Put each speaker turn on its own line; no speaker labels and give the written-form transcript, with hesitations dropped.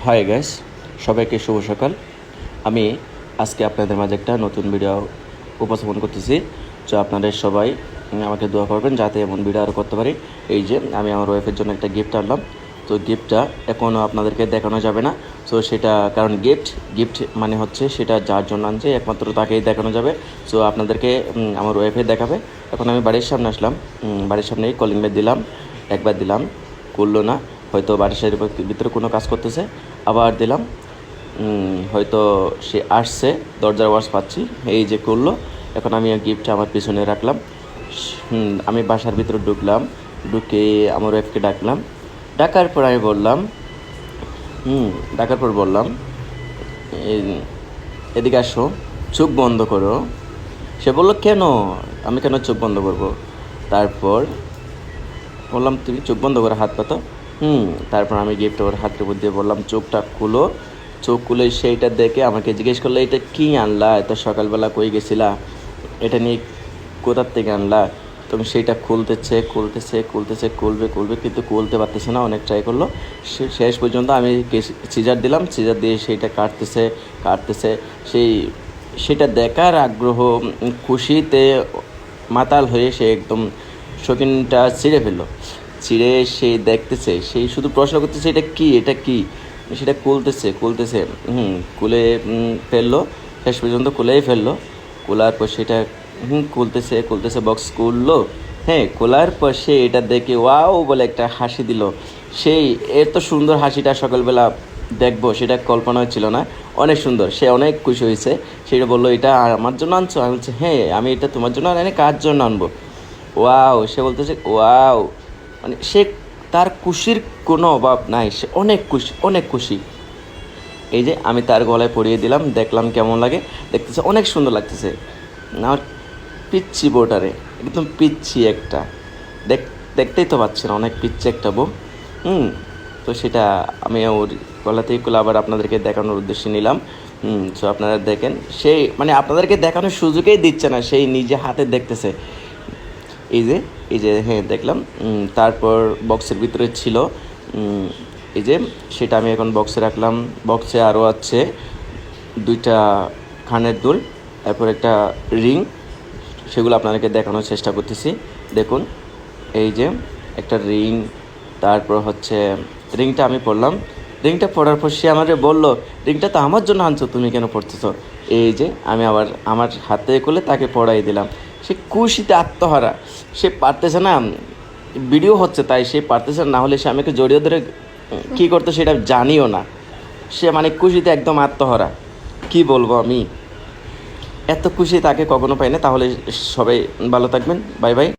Hi guys, সবাইকে শুভ সকাল। আমি আজকে আপনাদের মাঝে একটা নতুন ভিডিও উপস্থাপন করতেছি। তো আপনাদের সবাই আমাকে দোয়া করবেন যাতে এমন ভিডিও আরও করতে পারি। এই যে আমি আমার ওয়াইফের জন্য একটা গিফট আনলাম। তো গিফটটা এখনও আপনাদেরকে দেখানো যাবে না। সো সেটা কারণ গিফট মানে হচ্ছে সেটা যার জন্য আনছে একমাত্র তাকেই দেখানো যাবে। সো আপনাদেরকে আমার ওয়াইফে দেখাবে। এখন আমি বাড়ির সামনে আসলাম, বাড়ির সামনেই কলিং বেল দিলাম, একবার দিলাম, করলো না, হয়তো বাড়ির ভিতরে কোনো কাজ করতেছে। আবার দিলাম, হয়তো সে আসছে, দরজার আওয়াজ পাচ্ছি, এই যে করলো। এখন আমি গিফটটা আমার পিছনে রাখলাম। আমি বাসার ভিতরে ঢুকলাম, ঢুকে আমার ওয়াইফকে ডাকলাম। ডাকার পর আমি বললাম ডাকার পর বললাম এদিকে আসো, চোখ বন্ধ করো। সে বললো কেন, আমি কেন চোখ বন্ধ করবো? তারপর বললাম তুমি চোখ বন্ধ করে হাত পাতো। তারপর আমি গিফটটা ওর হাতের উপর দিয়ে বললাম চোখটা খুলো। চোখ খুলে সেইটা দেখে আমাকে জিজ্ঞেস করলো এটা কী আনলা, এত সকালবেলা কই গেছিলা, এটা নিয়ে কোথার থেকে আনলা? তখন সেইটা খুলবে কিন্তু খুলতে পারতেছে না, অনেক ট্রাই করলো। শেষ পর্যন্ত আমি সিজার দিলাম, সিজার দিয়ে সেইটা কাটতেছে। সেটা দেখার আগ্রহ, খুশিতে মাতাল হয়ে সে একদম শৌখিনটা ছিঁড়ে সে দেখতেছে, সেই শুধু প্রশ্ন করতেছে এটা কি। সেটা খুলতেছে খুলে ফেললো, শেষ পর্যন্ত খুলেই ফেললো। খোলার পর সেটা খুলতেছে বক্স খুললো। খোলার পর সে এটা দেখে ওয়াও বলে একটা হাসি দিল। সেই এত সুন্দর হাসিটা সকালবেলা দেখবো সেটা কল্পনা ছিল না। অনেক সুন্দর, সে অনেক খুশি হয়েছে। সেটা বললো এটা আমার জন্য আনছো? আমি বলছি হ্যাঁ, আমি এটা তোমার জন্য আনি, কার জন্য আনবো? ওয়াও, সে বলতেছে ওয়াও, মানে সে তার খুশির কোনো অভাব নাই, সে অনেক খুশি। এই যে আমি তার গলায় পরিয়ে দিলাম, দেখলাম কেমন লাগে। দেখতেছে অনেক সুন্দর লাগতেছে। আমার পিচ্ছি বউটারে, একদম পিচ্ছি একটা, দেখতেই তো পাচ্ছি না, অনেক পিচ্ছি একটা বউ। তো সেটা আমি ওর গলাতেই খুলে আবার আপনাদেরকে দেখানোর উদ্দেশ্যে নিলাম। তো আপনারা দেখেন, সেই মানে আপনাদেরকে দেখানোর সুযোগই দিচ্ছে না, সেই নিজে হাতে দেখতেছে। এই যে দেখলাম। তারপর বক্সের ভিতরে ছিল, এই যে সেটা আমি এখন বক্সে রাখলাম। বক্সে আরও আছে 2টা কানের দুল, তারপর একটা রিং, সেগুলো আপনাদেরকে দেখানোর চেষ্টা করতেছি। দেখুন, এই যে একটা রিং, তারপর হচ্ছে রিংটা আমি পরলাম। রিংটা পরার পর সে আমাকে বললো রিংটা তো আমার জন্য আনছো, তুমি কেন পরতেছো? এই যে আমি আবার আমার হাতে করলে তাকে পরাই দিলাম। সে খুশিতে আত্মহারা, সে পারতেছে না, ভিডিও হচ্ছে তাই সে পারতেছে না, হলে সে আমাকে জড়িয়ে ধরে কী করতো সেটা জানিও না। সে মানে খুশিতে একদম আত্মহারা, কি বলবো আমি, এত খুশি তাকে কখনো পাই না। তাহলে সবাই ভালো থাকবেন, বাই বাই।